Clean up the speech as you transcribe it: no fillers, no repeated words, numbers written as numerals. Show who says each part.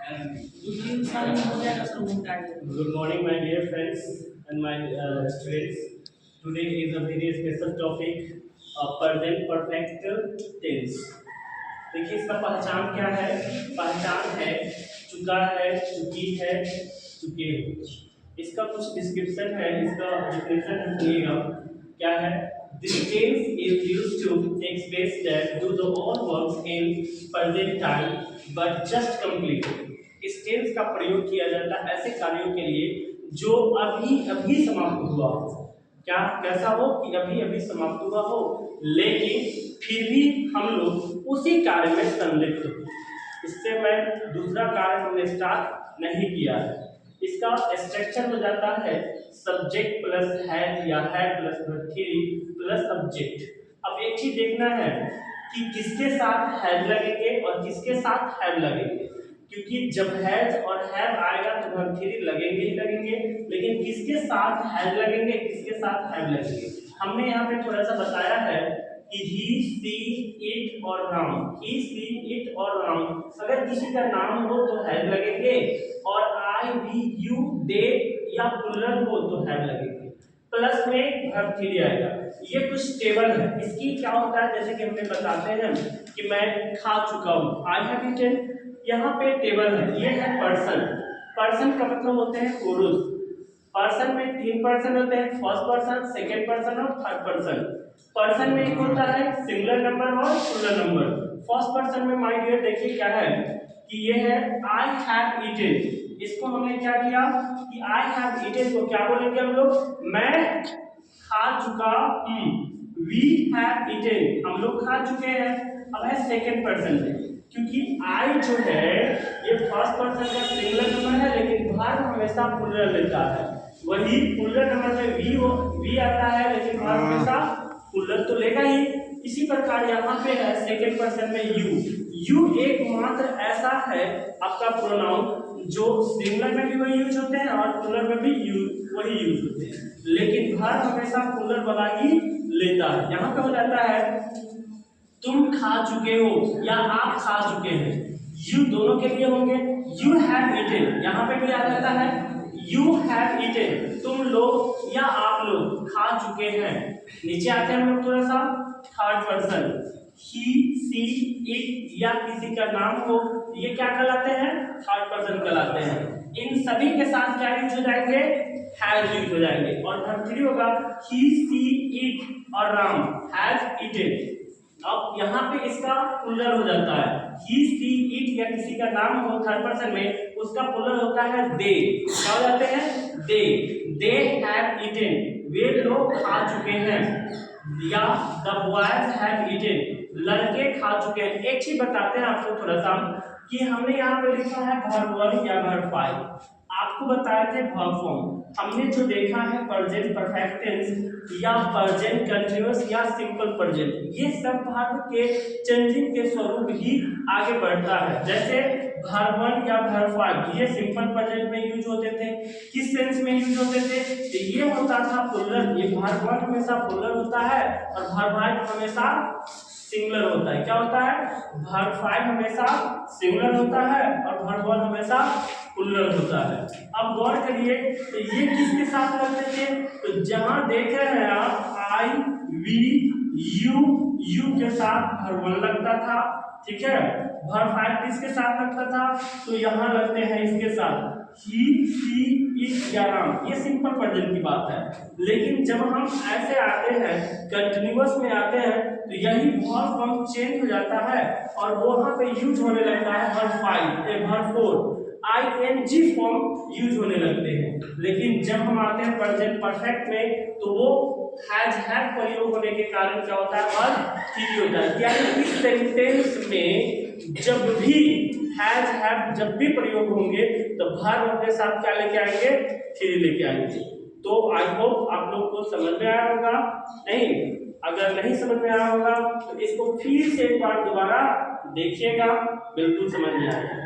Speaker 1: Good morning, my dear friends and my students. Today is a very special topic, present perfect tense. देखिए इसका पहचान क्या है? पहचान है चुका है, चुकी है, चुके हो। इसका कुछ डिस्क्रिप्शन है, इसका डिफिनेशन है, सुनिएगा क्या है। This tense is used to express that do the all works in present time but just completed. इस टेंस का प्रयोग किया जाता है ऐसे कार्यों के लिए जो अभी अभी समाप्त हुआ हो। क्या कैसा हो कि अभी अभी समाप्त हुआ हो, लेकिन फिर भी हम लोग उसी कार्य में संलिप्त हो। इससे मैं दूसरा कार्य हमने स्टार्ट नहीं किया है। इसका स्ट्रक्चर हो जाता है सब्जेक्ट प्लस हैड या had plus verb three plus subject. अब एक चीज देखना है कि किसके साथ हैड लगेंगे और किसके साथ हैव लगेंगे, क्योंकि जब हैज और हैव आएगा तो वर्ब थ्री लगेंगे ही लगेंगे, लेकिन किसके साथ हैज लगेंगे, किसके साथ हैव लगेंगे। हमने यहाँ पे थोड़ा सा बताया है कि ही, सी, इट और राम। ही, सी, इट और राम अगर किसी का नाम हो तो हैव लगेंगे, और आई, वी, यू, दे या प्लूरल हो तो हैव लगेंगे। प्लस में वर्ब थ्री आएगा। ये कुछ टेबल है। इसकी क्या होता है, जैसे कि हमने बताते हैं कि मैं खा चुका हूँ, आई हैव ईटन। यहाँ पे टेबल है, ये है पर्सन। पर्सन का मतलब होते हैं पुरुष। पर्सन में तीन पर्सन होते हैं, फर्स्ट पर्सन, सेकंड पर्सन और थर्ड पर्सन। पर्सन में एक होता है सिंगुलर नंबर और प्लूरल नंबर। फर्स्ट पर्सन में माय डियर देखिए क्या है कि ये है आई हैव ईटन। इसको हमने क्या किया कि आई हैव ईटन को क्या बोलेंगे हम लोग, मैं खा चुका हूँ। वी हैव ईटन, हम लोग खा चुके हैं। अब है सेकंड पर्सन में, क्योंकि आई जो है ये फर्स्ट पर्सन का सिंगुलर नंबर है, लेकिन वर्ब हमेशा प्लूरल लेता है। वही प्लूरल नंबर में वी आता है, लेकिन वर्ब हमेशा प्लूरल तो लेगा ही। इसी प्रकार यहाँ पे है सेकंड पर्सन में यू एकमात्र ऐसा है आपका प्रोनाउन जो सिंगुलर में भी वही यूज होते हैं और प्लूरल में भी वही यूज होते हैं, लेकिन वर्ब हमेशा प्लूरल वाला ही लेता है। यहाँ पे हो जाता है तुम खा चुके हो या आप खा चुके हैं। यू दोनों के लिए होंगे। यू हैव ईटन, यहाँ पे भी आ जाता है यू हैव ईटन, तुम लोग या आप लोग खा चुके हैं। नीचे आते हैं हम लोग थोड़ा सा third person, he, she, it या किसी का नाम हो, ये क्या कहलाते हैं, थर्ड पर्सन कहलाते हैं। इन सभी के साथ क्या यूज हो जाएंगे, हैज यूज हो जाएंगे, और वर्ब थ्री होगा ही, सी, इट और राम हैज ईटन। अब यहाँ पे इसका प्लूरल हो जाता है ही, सी, इट या किसी का नाम हो थर्ड पर्सन में, उसका प्लूरल होता है दे। क्या हो जाते हैं, दे हैव ईटन, वे लोग खा चुके हैं। या द बॉयज हैव ईटन, लड़के खा चुके हैं। एक चीज बताते हैं आपको थोड़ा सा कि हमने यहाँ पे लिखा है वर्ब वन या वर्ब फाइव, आपको बताए थे वर्ब फॉर्म। हमने जो देखा है प्रेजेंट परफेक्ट टेंस या प्रेजेंट कंटीन्यूअस या सिंपल प्रेजेंट, ये सब वर्ब के चेंजिंग के स्वरूप ही आगे बढ़ता है। जैसे वर्ब वन या वर्ब फाइव ये सिंपल प्रेजेंट में यूज होते थे, किस सेंस में यूज होते थे, तो ये होता था प्लूरल। ये वर्ब वन हमेशा प्लूरल होता है और वर्ब फाइव हमेशा सिंगुलर होता है। क्या होता है, वर्ब फाइव हमेशा सिंगुलर होता है और वर्ब वन हमेशा प्लूरल होता है। अब गौर करिए तो ये किसके साथ लगते थे, तो जहां देख रहे हैं आप आई, वी, यू के साथ वर्ब वन लगता था, ठीक है। वर्ब फाइव किसके साथ लगता था, तो यहाँ लगते हैं इसके साथ ही, सी, इट या राम। ये सिंपल प्रेजेंट की बात है, लेकिन जब हम ऐसे आते हैं कंटिन्यूअस में आते हैं तो यही वर्ब फॉर्म चेंज हो जाता है और वहां पे यूज होने लगता है verb five, verb four, ING form use होने लगते हैं। लेकिन जब हम आते हैं प्रेजेंट परफेक्ट में तो वो हैज हैव प्रयोग होने के कारण क्या होता है, वर्ब थ्री होता है। यानी इस सेंटेंस में जब भी हैज हैव जब भी प्रयोग होंगे तो वर्ब अपने साथ क्या लेके आएंगे, थ्री लेके आएंगे। तो आई होप आप लोग को समझ में आया होगा। नहीं, अगर नहीं समझ में आया होगा तो इसको फिर से एक बार दोबारा देखिएगा, बिल्कुल समझ में आएगा।